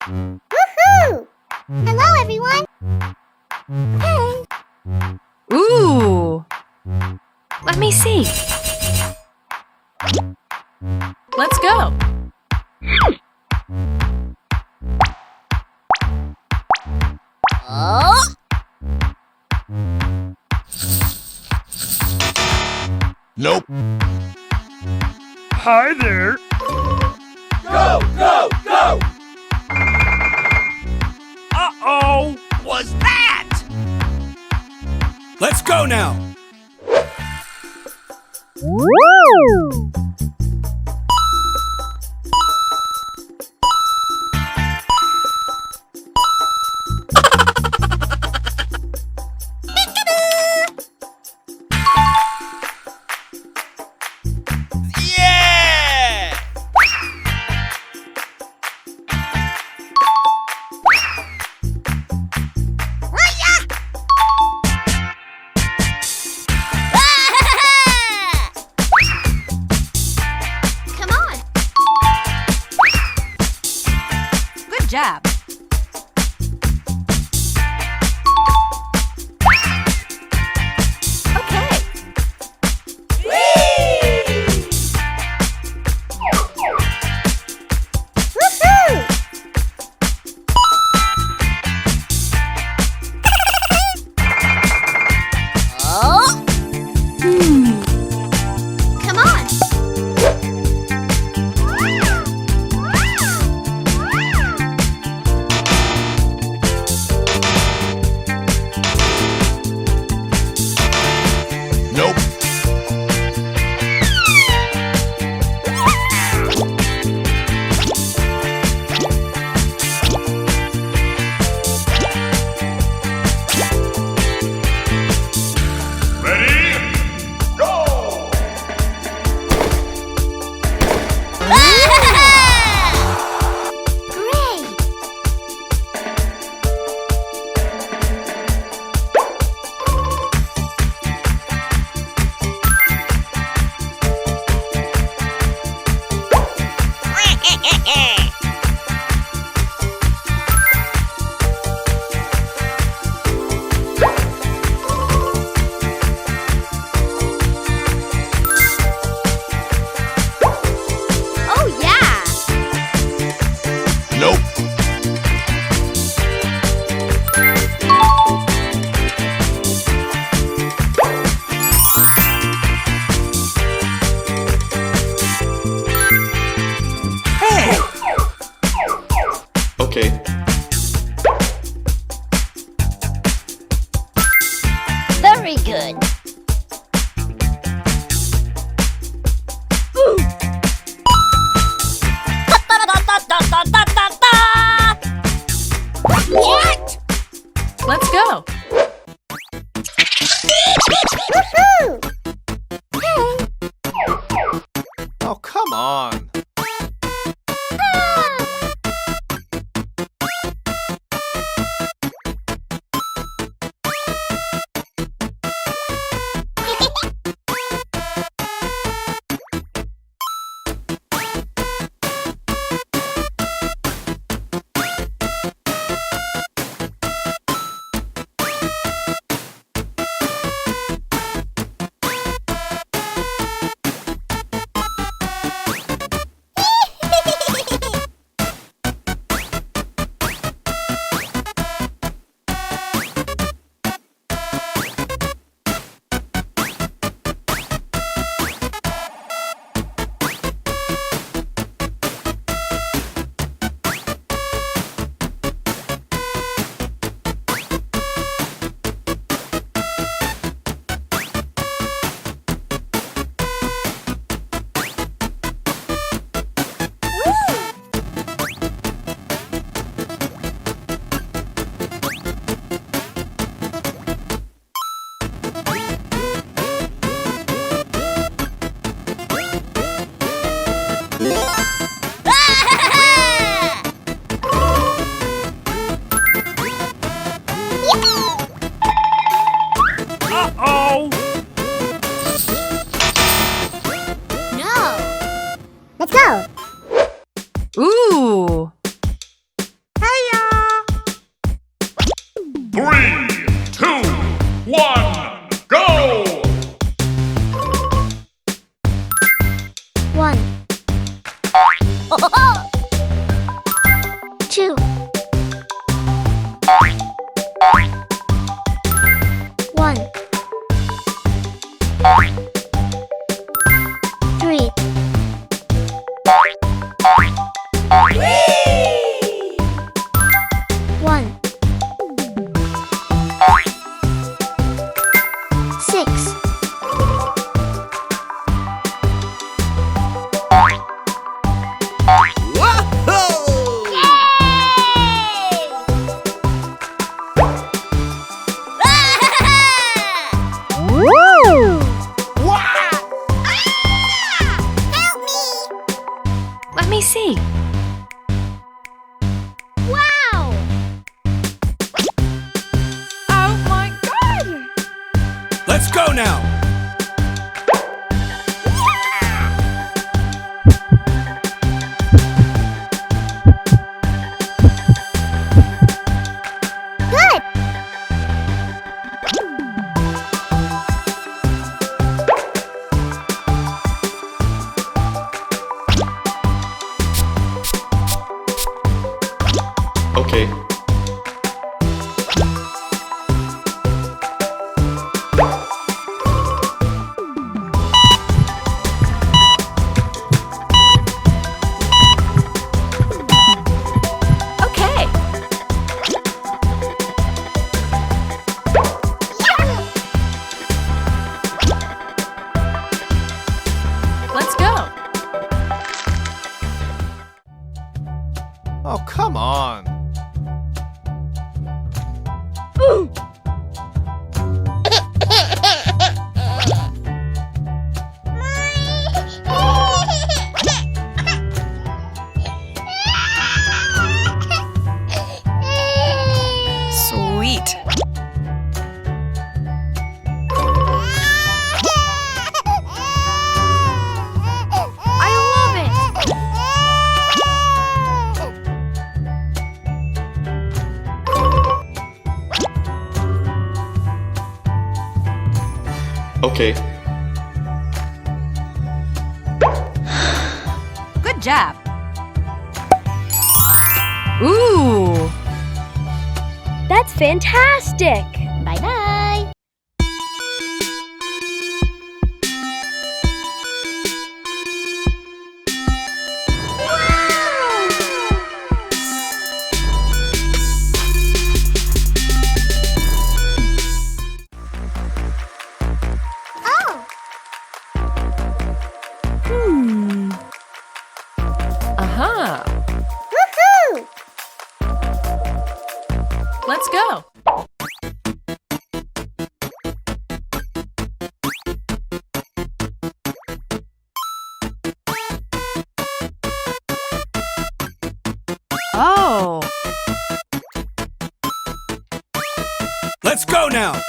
Woohoo! Hello, everyone. Hey. Ooh! Let me see. Let's go. Oh. Nope. Hi there. Go, go, go! Uh-oh! Was that? Let's go now. Yeah! Come on. Good job. Okay. Woohoo! Oh. Come on. Nope. Ready? Go! Great. Oh, yeah. Nope. Hey! Okay. Very good. What? Let's go. Woohoo! Oh, come on. 3, 2, 1, go! 1. 2. 1. 3. 1. 6. 'Let me see. Wow! Oh my god! Let's go now. Good! Okay. Okay. Let's go. Oh, come on. Sweet. I love it! Okay. Good job. Ooh. That's fantastic! Bye-bye! Uh-huh. Woohoo! Let's go. Oh. Let's go now.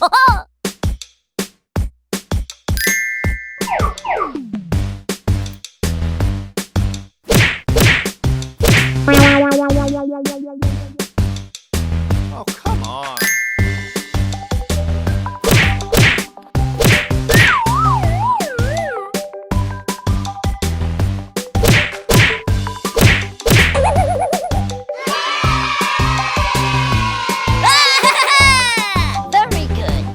Oh, come on. Very good.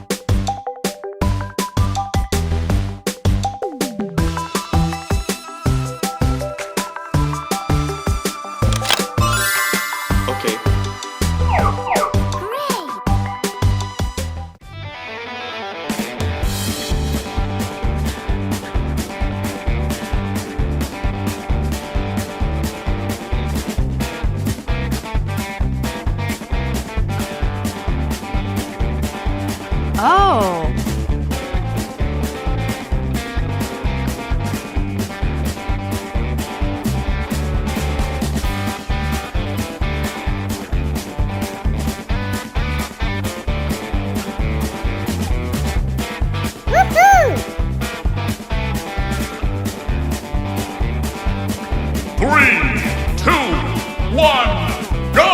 Okay. Great. Oh. Woohoo! 3, 2, 1, go!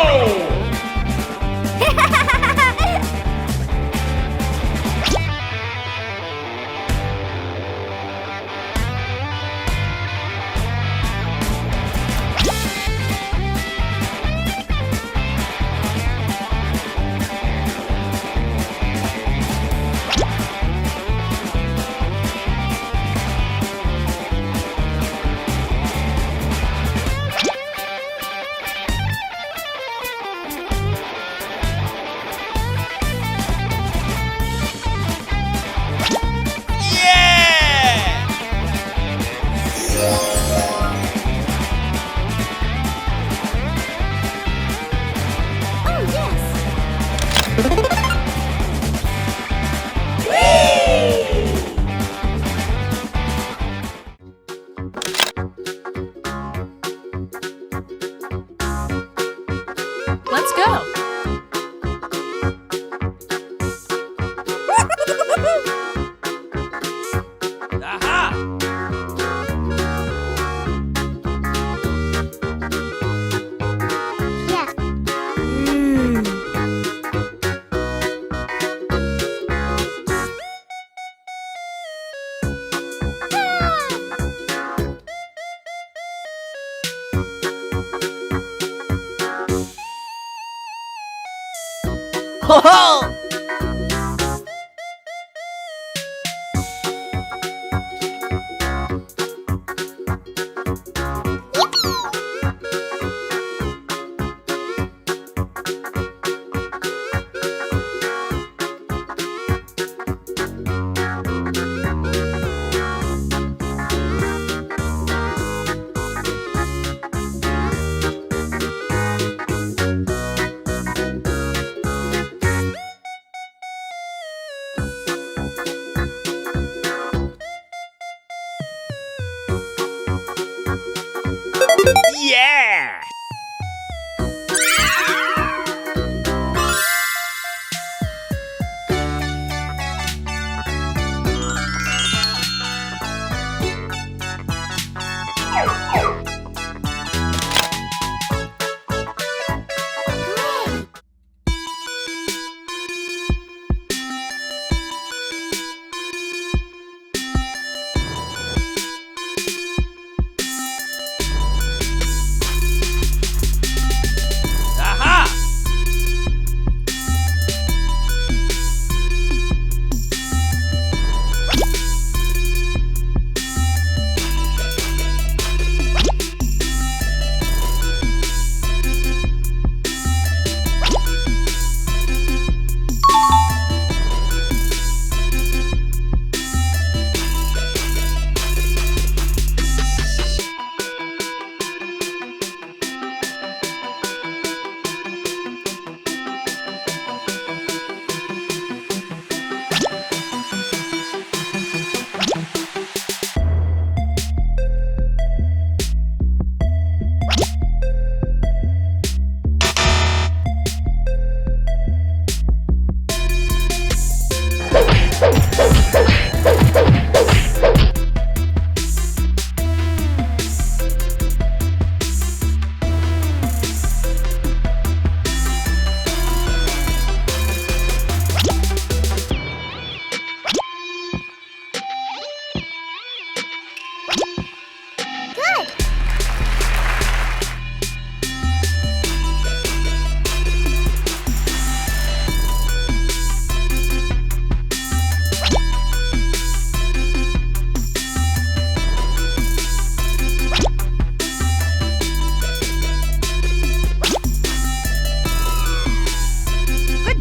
Oh, yes. Let's go. Aha! Yeah. Ho ho!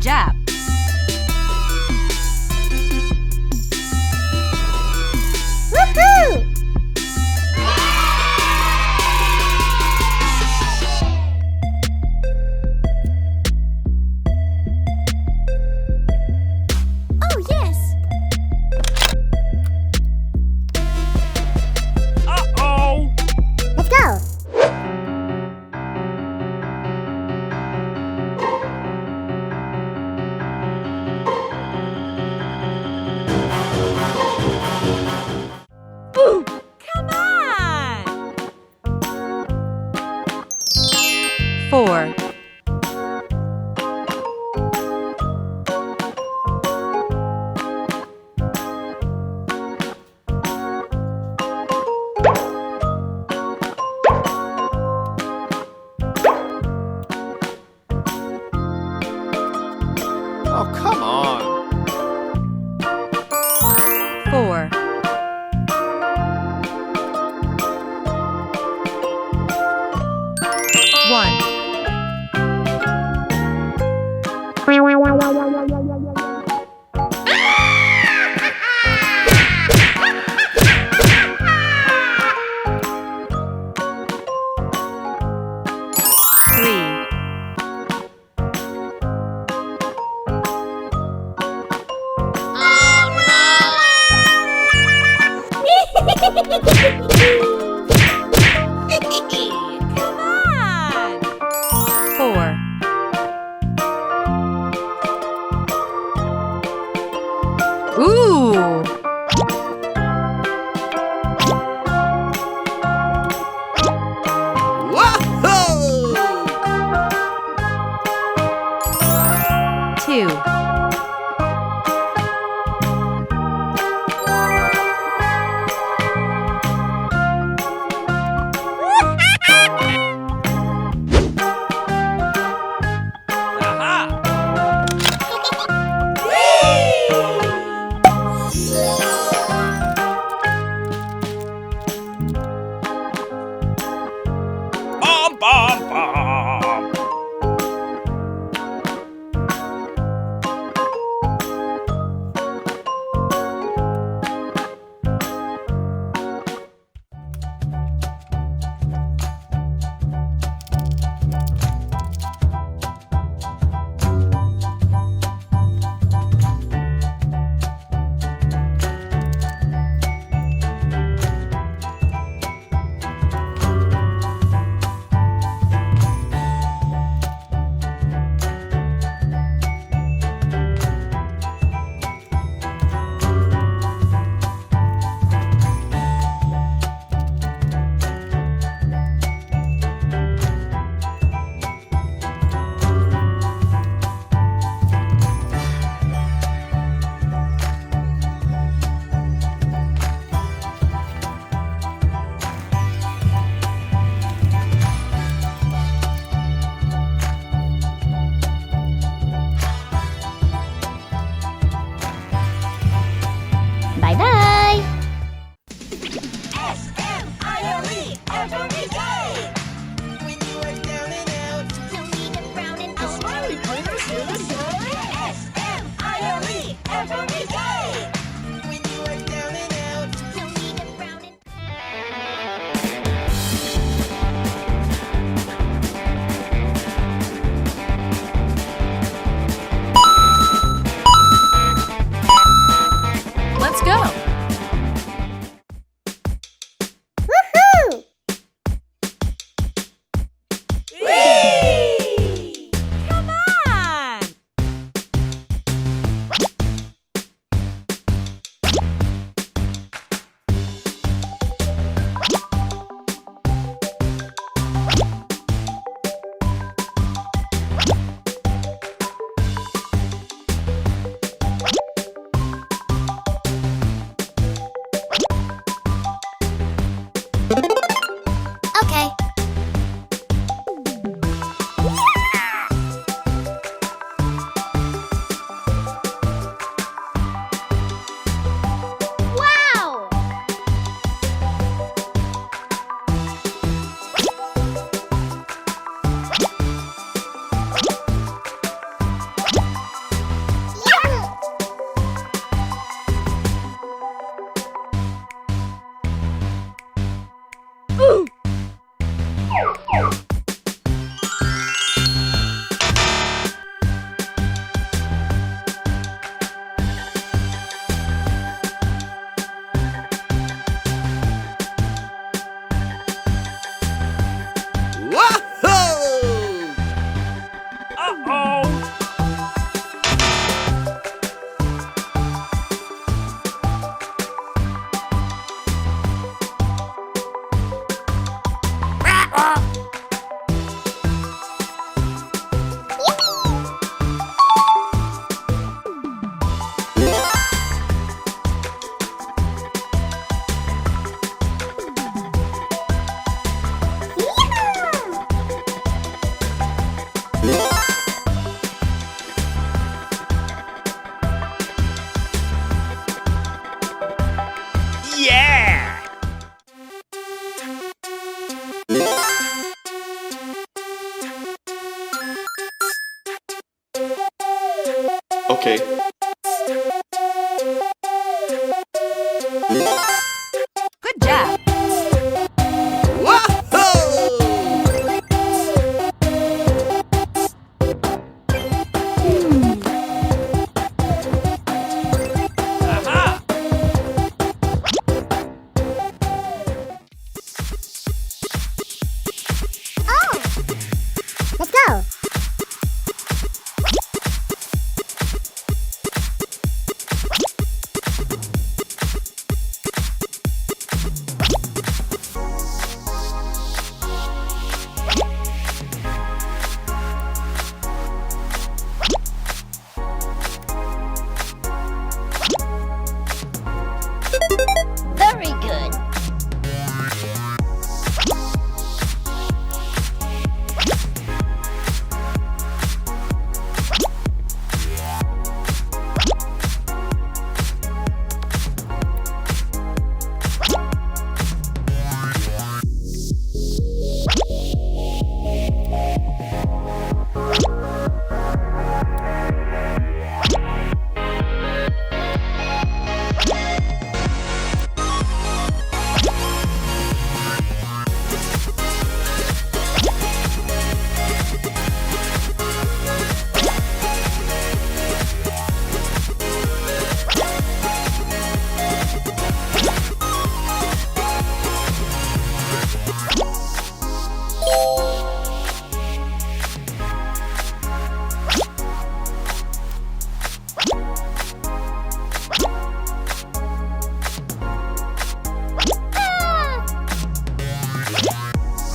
Good job. Woohoo! Oh, yes! Uh-oh! Let's go! Come on! 4. Oh, come on. 4. 1. 3. 4. 'Ooh! Whoa! 2. 'Bom, bom, bom! Yeah! Okay. Good job. Wahoo! Aha! Oh! Let's go! Very good.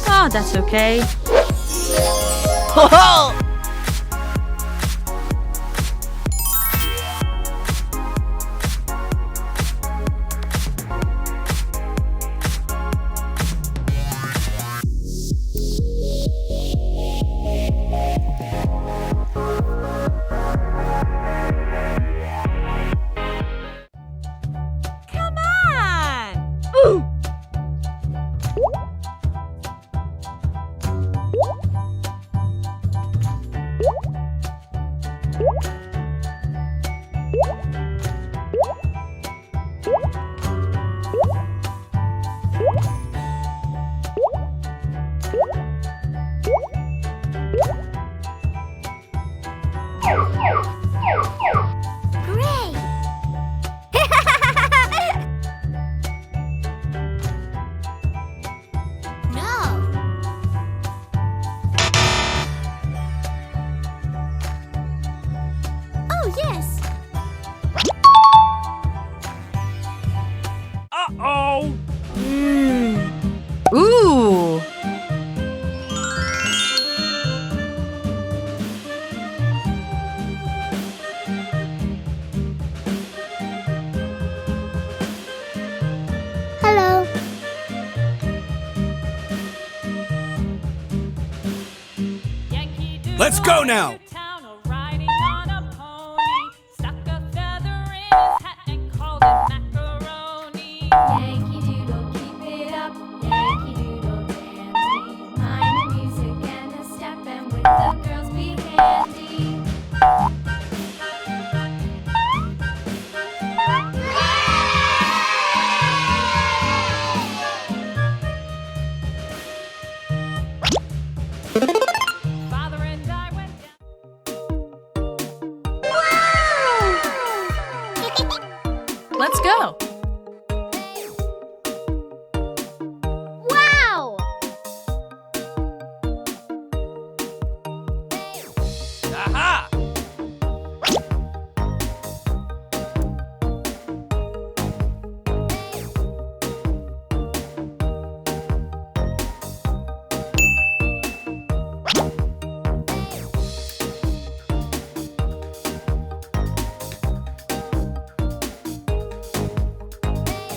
Oh, that's okay. Come on! Ooh! Great! No! Oh, yes! Uh-oh! Ooh! Hello! Let's go now! Yankee Doodle, keep it up. Yankee Doodle dandy. Mind the music and the step, and with the girls be handy. Father and I went down. Let's go. Wow! Aha!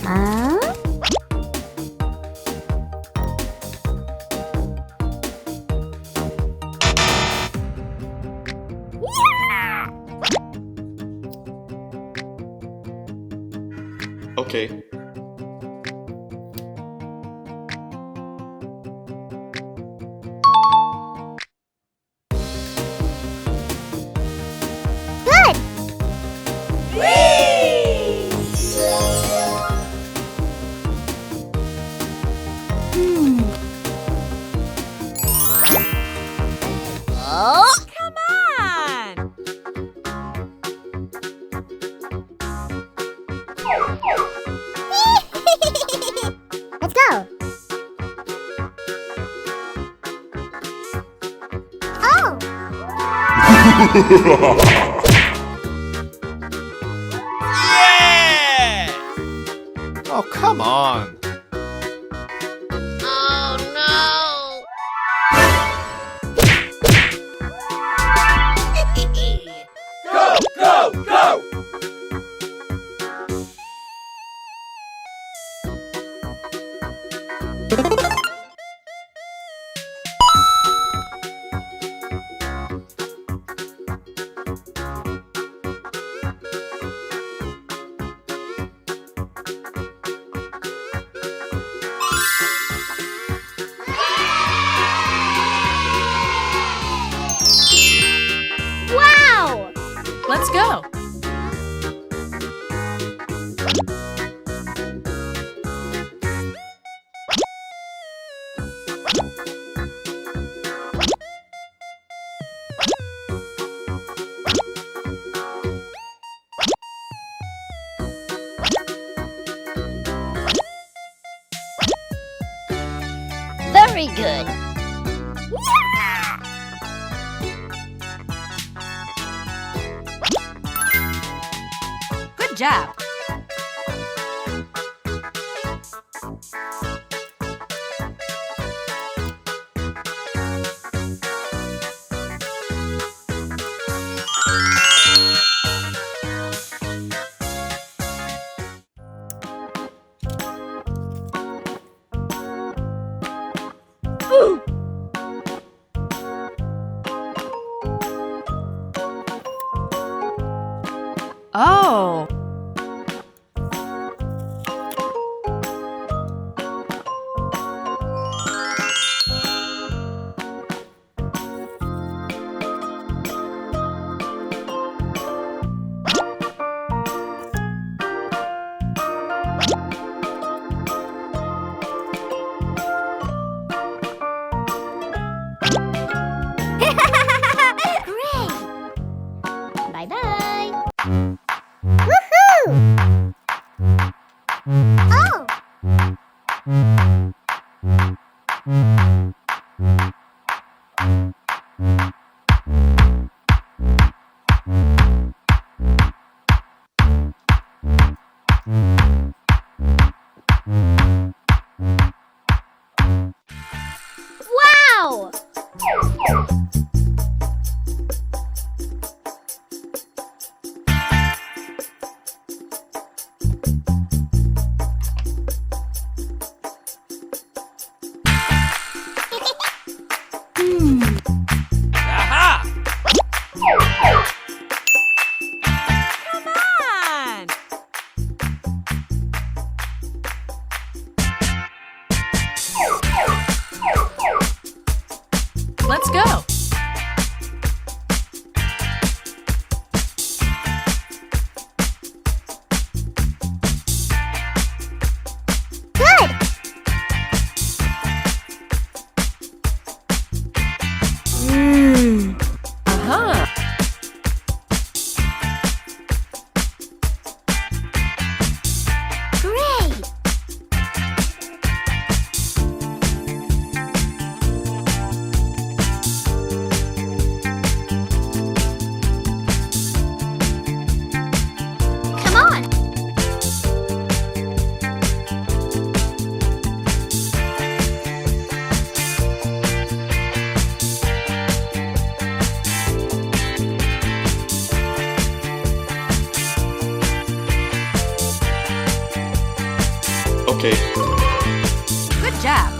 Huh? Okay. Yeah! Oh, come on. Go, go! Wow! Let's go. Very good. Good job. Oh. Great! Bye-bye! Woohoo! Oh! Wow! Aha! Come on. Let's go. Good! Uh-huh. Great! Come on! Okay. Good job.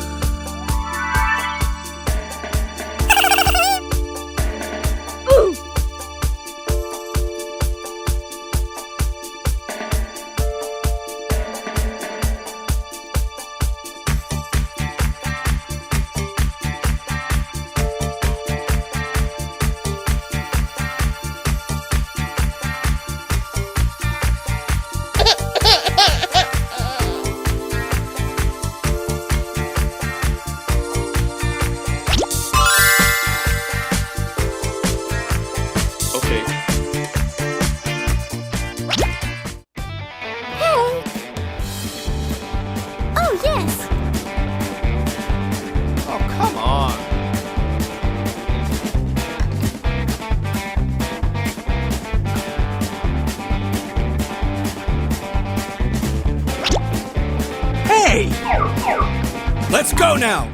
Let's go now!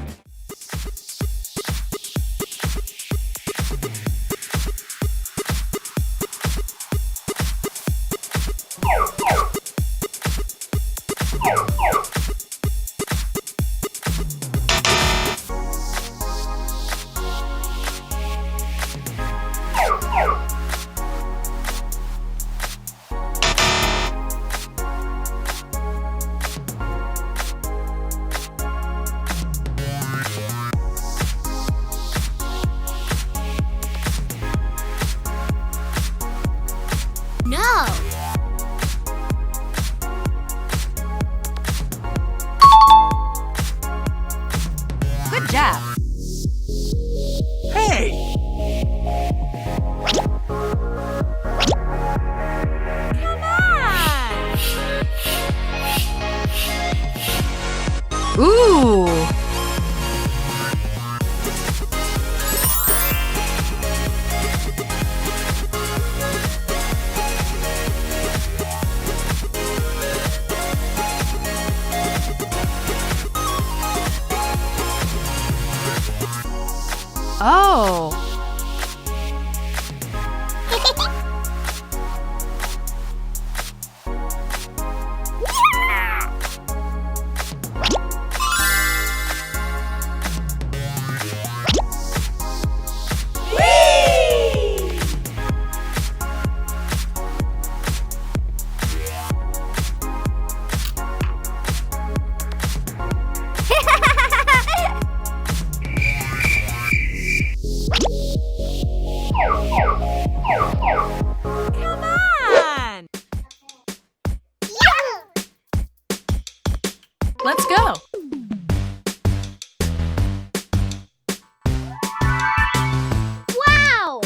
No! Good job. Hey! Come on! Ooh! Oh! Come on! Let's go. Wow!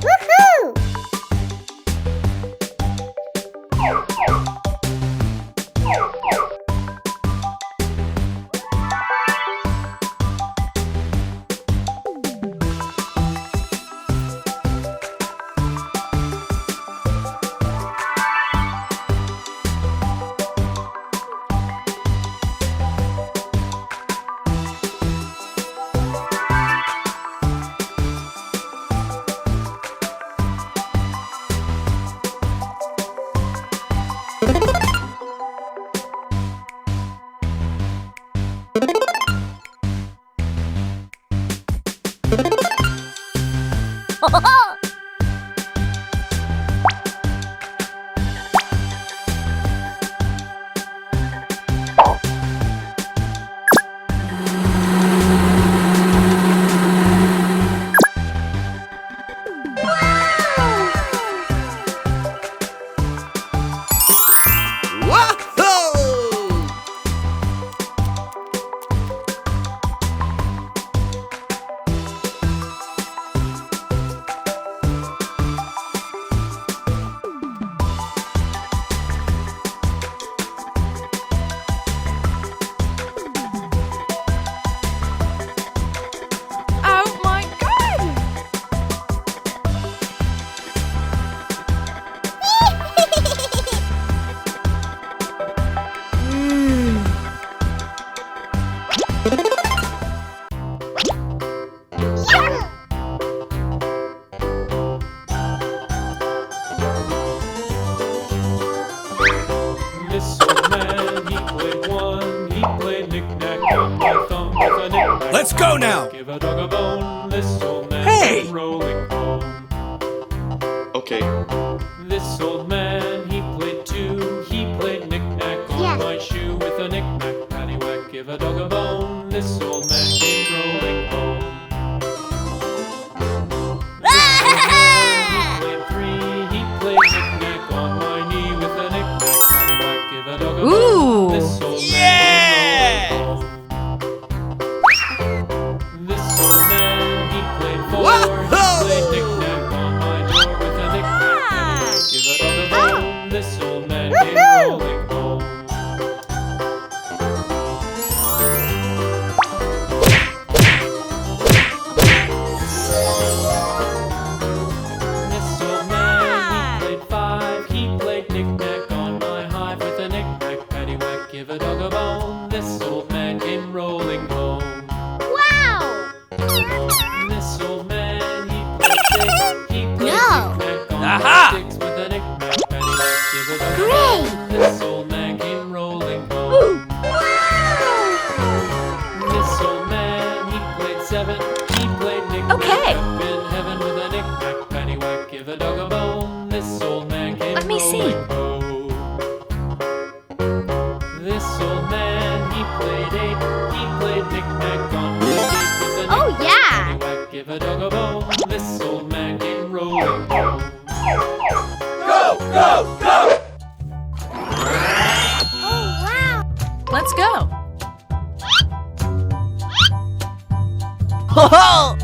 Woohoo! Oh my god! This old man, he played one. He played knick-knack on my thumb with a knick-knack. Let's go now! Give a dog a bone. This old man Hey! came rolling home. Okay. This old man, he played two. He played knick-knack on Yes. my shoe with a knick-knack, paddywhack. Give a dog a bone. This old man came rolling home. He played three. He played knick-knack on my knee with a knick-knack, paddywhack. Give a dog a Ooh. bone. This old Yeah! man came rolling home. This old man, he played four. He played knick-knack on my door with a knick-knack, paddywhack. Give a dog a bone. This old man came rolling home. give a dog a bone. This old man came rolling home. Wow! This old man, he played sticks. He played No. knick-knack on Aha. sticks with a knick-knack, paddywhack, give a dog a Great. bone. This old man came rolling home. This old man, he played seven. He played knick-knack Okay. up in heaven with a knick-knack, paddywhack, give a dog a bone. This old man came Let me see. rolling home. This old man, he played eight. He played knick-knack on the gate with a Oh, yeah! knick-knack, give a dog a bone. This old man came rolling home. Go, go, go! Oh, wow! Let's go. Uh-oh!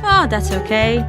Oh, that's okay.